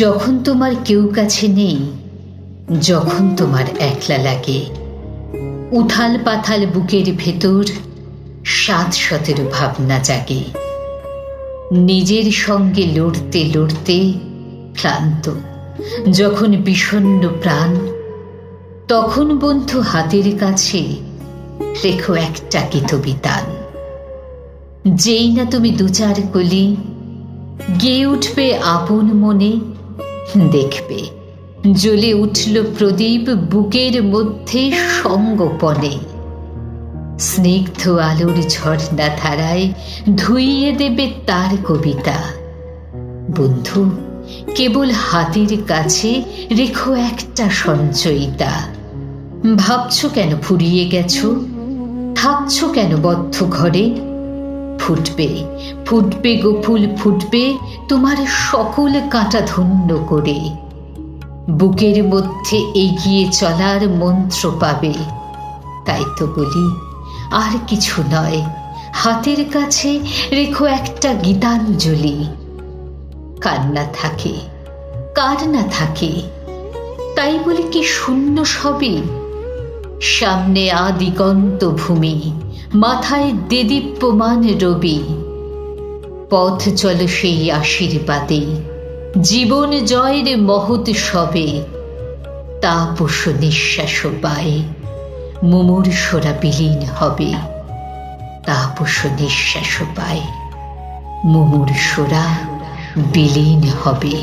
যখন তোমার কেউ কাছে নেই, যখন তোমার একলা লাগে, উথাল পাথাল বুকের ভেতর ৭-১৭ ভাবনা জাগে। নিজের সঙ্গে লড়তে লড়তে ক্লান্ত যখন বিষণ্ণ প্রাণ, তখন বন্ধু হাতের কাছে রেখো একটা গীতবিতান। যেই না তুমি ২-৪ কলি গেয়ে উঠবে আপন মনে, দেখবে জ্বলে উঠল প্রদীপ বুকের মধ্যে সঙ্গোপনে। স্নিগ্ধ আলোর ঝর্ণা ধারায় ধুইয়ে দেবে তার কবিতা। বন্ধু, কেবল হাতের কাছে রেখো একটা সঞ্চয়িতা। ভাবছো কেন ফুরিয়ে গেছো? থাকছো কেন বদ্ধ ঘরে? ফুটবে ফুটবে গো ফুল ফুটবে তোমার সকল কাঁটা ধন্য করে। বুকের মধ্যে এগিয়ে চলার মন্ত্র পাবে। তাই তো বলি, আর কিছু নয়, হাতের কাছে রেখো একটা গীতাঞ্জলি। কার না থাকে, কার না থাকে, তাই বলে কি শূন্য সবই? সামনে আদিগন্ত ভূমি, মাথায় দেদীপ্যমান রবি। পথ চল সেই আশীর্বাদে, জীবন জয়ের মহৎ সবে। তাপস নিঃশ্বাস পায়ে মুমূর্ষরা বিলীন হবে। তাপস নিঃশ্বাস পায়ে মুমূর্ষরা বিলীন হবে।